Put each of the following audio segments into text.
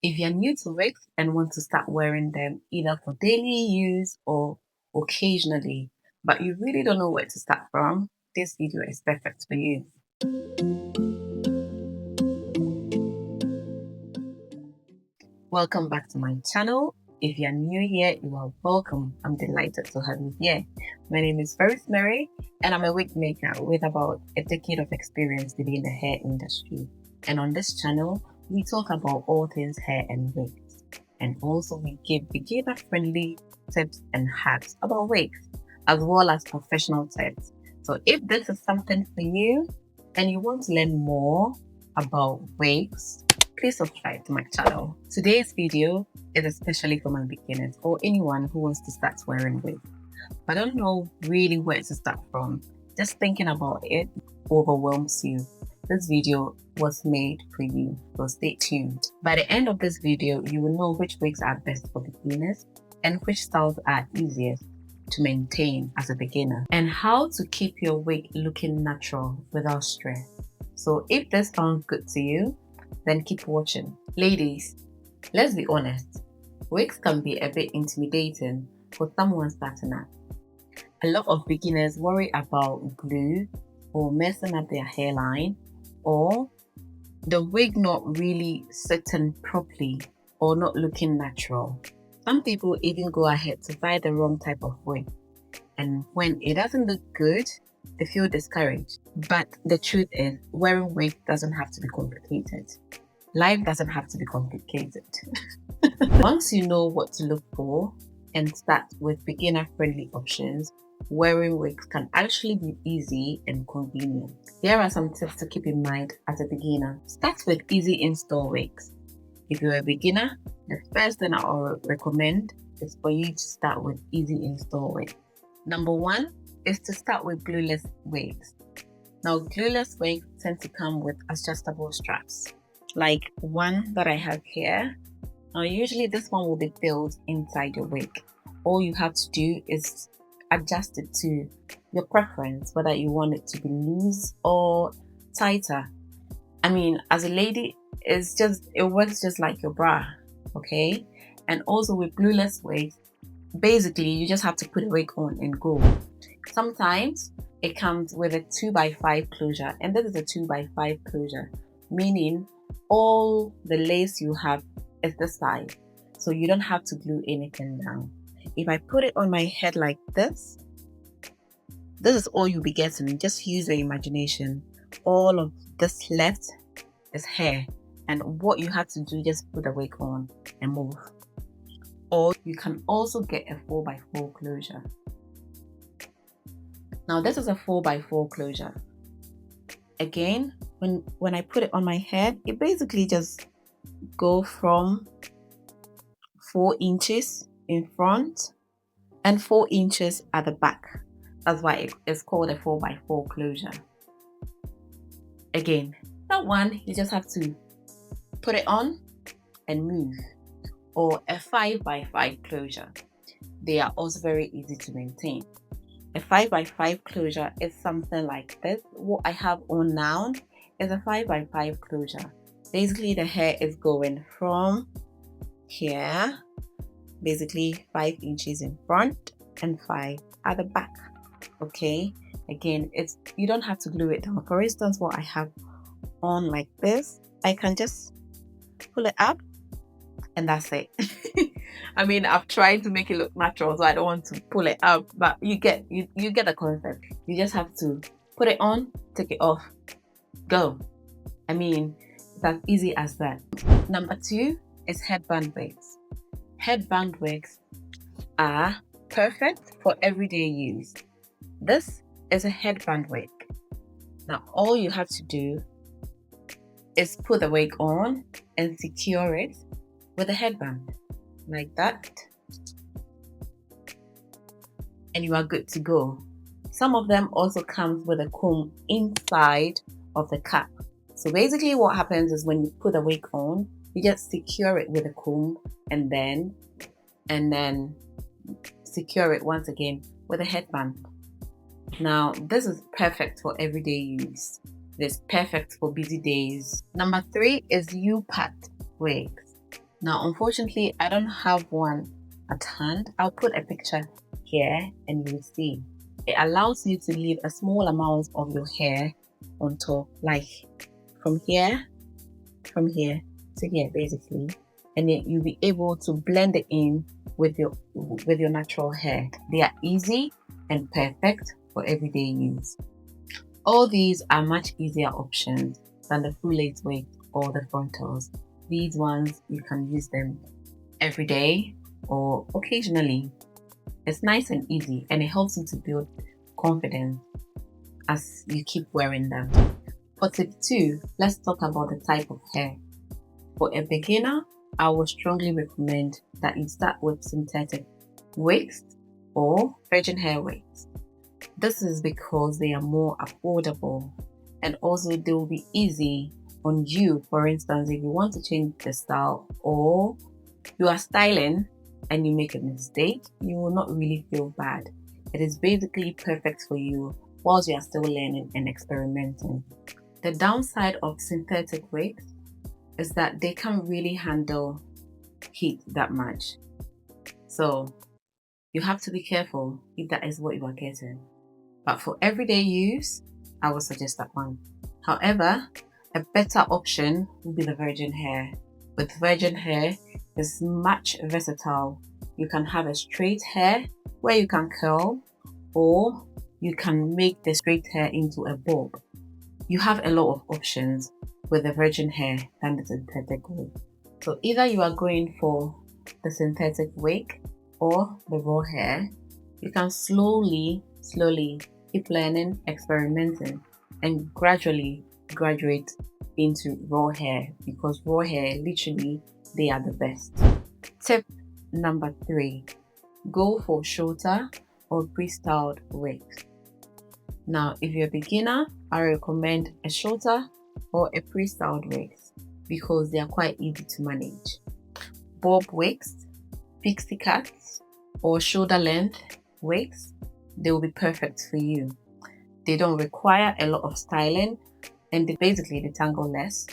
If you're new to wigs and want to start wearing them either for daily use or occasionally, but you really don't know where to start from, this video is perfect for you. Welcome back to my channel. If you're new here, you are welcome. I'm delighted to have you here. My name is Rosemary and I'm a wig maker with about a decade of experience within the hair industry. And on this channel, we talk about all things hair and wigs. And also we give beginner-friendly tips and hacks about wigs, as well as professional tips. So if this is something for you and you want to learn more about wigs, please subscribe to my channel. Today's video is especially for my beginners or anyone who wants to start wearing wigs, but don't know really where to start from. Just thinking about it overwhelms you. This video was made for you, so stay tuned. By the end of this video, you will know which wigs are best for beginners and which styles are easiest to maintain as a beginner, and how to keep your wig looking natural without stress. So if this sounds good to you, then keep watching. Ladies, let's be honest, wigs can be a bit intimidating for someone starting out. A lot of beginners worry about glue or messing up their hairline, or the wig not really sitting properly or not looking natural. Some people even go ahead to buy the wrong type of wig, and when it doesn't look good, they feel discouraged. But the truth is, wearing wigs doesn't have to be complicated. Life doesn't have to be complicated. Once you know what to look for and start with beginner-friendly options, wearing wigs can actually be easy and convenient. Here are some tips to keep in mind as a beginner. Start with easy install wigs. If you're a beginner, the first thing I would recommend is for you to start with easy install wigs. Number one is to start with glueless wigs. Now, glueless wigs tend to come with adjustable straps, like one that I have here. Now, usually this one will be filled inside your wig. All you have to do is adjust it to your preference, whether you want it to be loose or tighter. I mean, as a lady, it works just like your bra, okay? And also with glueless wigs, basically you just have to put a wig on and go. Sometimes it comes with a 2x5 closure, and this is a 2x5 closure, meaning all the lace you have is this side, so you don't have to glue anything down. If I put it on my head like this is all you'll be getting. Just use your imagination. All of this left is hair, and what you have to do, just put the wig on and move. Or you can also get a 4x4 closure. Now this is a 4x4 closure. Again, when I put it on my head, it basically just go from 4 inches in front and 4 inches at the back. That's why it's called a 4x4 closure. Again, that one you just have to put it on and move. Or a 5x5 closure. They are also very easy to maintain. A 5x5 closure is something like this. What I have on now is a 5x5 closure. Basically, the hair is going from here, basically 5 inches in front and 5 at the back. Okay, again, you don't have to glue it down. For instance, what I have on like this, I can just pull it up and that's it. I mean, I've tried to make it look natural, so I don't want to pull it up, but you get the concept. You just have to put it on, take it off, go. I mean, it's as easy as that. Number two is headband wigs. Headband wigs are perfect for everyday use. This is a headband wig. Now, all you have to do is put the wig on and secure it with a headband like that, and you are good to go. Some of them also comes with a comb inside of the cap. So basically what happens is when you put the wig on, you just secure it with a comb and then secure it once again with a headband. Now this is perfect for everyday use. It's perfect for busy days. Number three is U-part wigs. Now, unfortunately, I don't have one at hand. I'll put a picture here and you'll see. It allows you to leave a small amount of your hair on top, like from here to here, basically, and then you'll be able to blend it in with your natural hair. They are easy and perfect for everyday use. All these are much easier options than the full length wig or the frontals. These ones, you can use them every day or occasionally. It's nice and easy, and it helps you to build confidence as you keep wearing them. For tip 2, let's talk about the type of hair. For a beginner, I would strongly recommend that you start with synthetic wigs or virgin hair wigs. This is because they are more affordable, and also they will be easy on you. For instance, if you want to change the style or you are styling and you make a mistake, you will not really feel bad. It is basically perfect for you whilst you are still learning and experimenting. The downside of synthetic wigs is that they can't really handle heat that much. So you have to be careful if that is what you are getting. But for everyday use, I would suggest that one. However, a better option would be the virgin hair. With virgin hair, it's much versatile. You can have a straight hair where you can curl, or you can make the straight hair into a bob. You have a lot of options with the virgin hair than the synthetic wig. So either you are going for the synthetic wig or the raw hair, you can slowly keep learning, experimenting, and gradually graduate into raw hair, because raw hair, literally, they are the best. Tip number 3, go for shorter or pre-styled wigs. Now, if you're a beginner, I recommend a shorter or a pre-styled wigs because they are quite easy to manage. Bob wigs, pixie cuts, or shoulder length wigs, they will be perfect for you. They don't require a lot of styling, and they detangle less.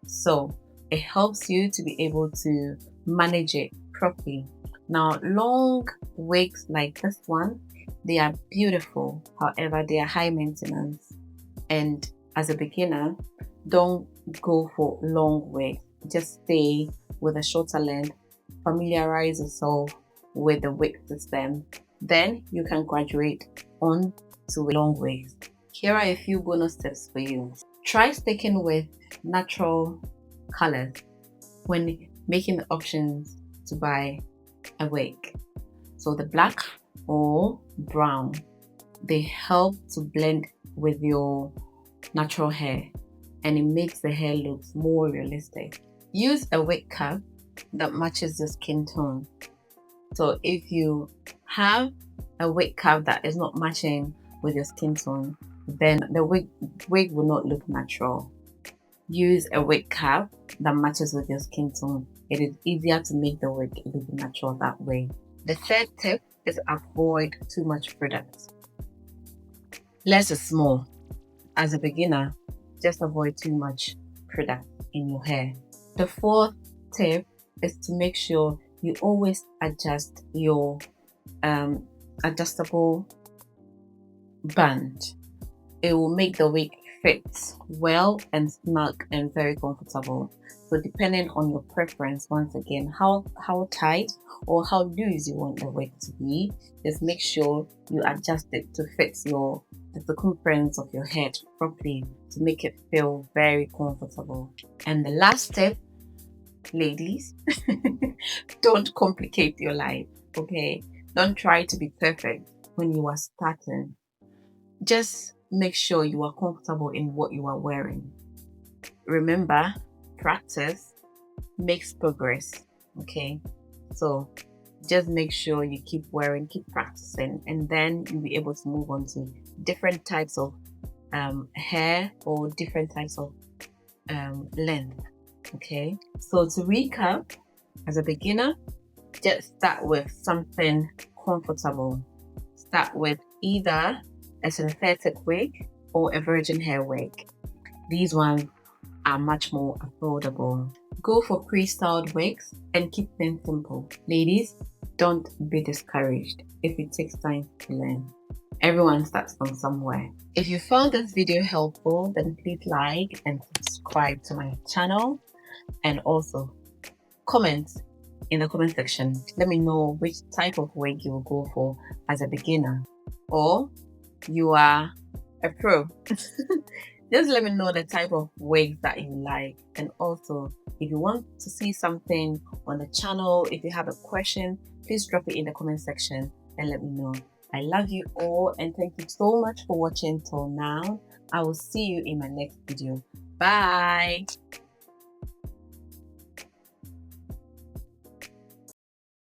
So it helps you to be able to manage it properly. Now, long wigs like this one, they are beautiful. However, they are high maintenance. And as a beginner, don't go for long wigs. Just stay with a shorter length. Familiarize yourself with the wig system. Then you can graduate on to long wigs. Here are a few bonus tips for you. Try sticking with natural colors when making the options to buy a wig. So the black or brown, they help to blend with your natural hair, and it makes the hair look more realistic. Use a wig cap that matches your skin tone. So if you have a wig cap that is not matching with your skin tone, then the wig will not look natural. Use a wig cap that matches with your skin tone. It is easier to make the wig look natural that way. The third tip is avoid too much products. Less is more. As a beginner, just avoid too much product in your hair. The fourth tip is to make sure you always adjust your adjustable band. It will make the wig fit well and snug and very comfortable. So depending on your preference, once again, how tight or how loose you want the wig to be, just make sure you adjust it to fit the circumference of your head properly to make it feel very comfortable. And the last tip, ladies, don't complicate your life, okay? Don't try to be perfect when you are starting. Just make sure you are comfortable in what you are wearing. Remember, practice makes progress, okay? So just make sure you keep wearing, keep practicing, and then you'll be able to move on to different types of hair or different types of length, okay? So to recap, as a beginner, just start with something comfortable. Start with either a synthetic wig or a virgin hair wig. These ones are much more affordable. Go for pre-styled wigs and keep them simple. Ladies, don't be discouraged if it takes time to learn. Everyone starts from somewhere. If you found this video helpful, then please like and subscribe to my channel, and also comment in the comment section. Let me know which type of wig you will go for as a beginner, or you are a pro. Just let me know the type of wigs that you like, and also if you want to see something on the channel, if you have a question, please drop it in the comment section and let me know. I love you all and thank you so much for watching till now. I will see you in my next video. Bye.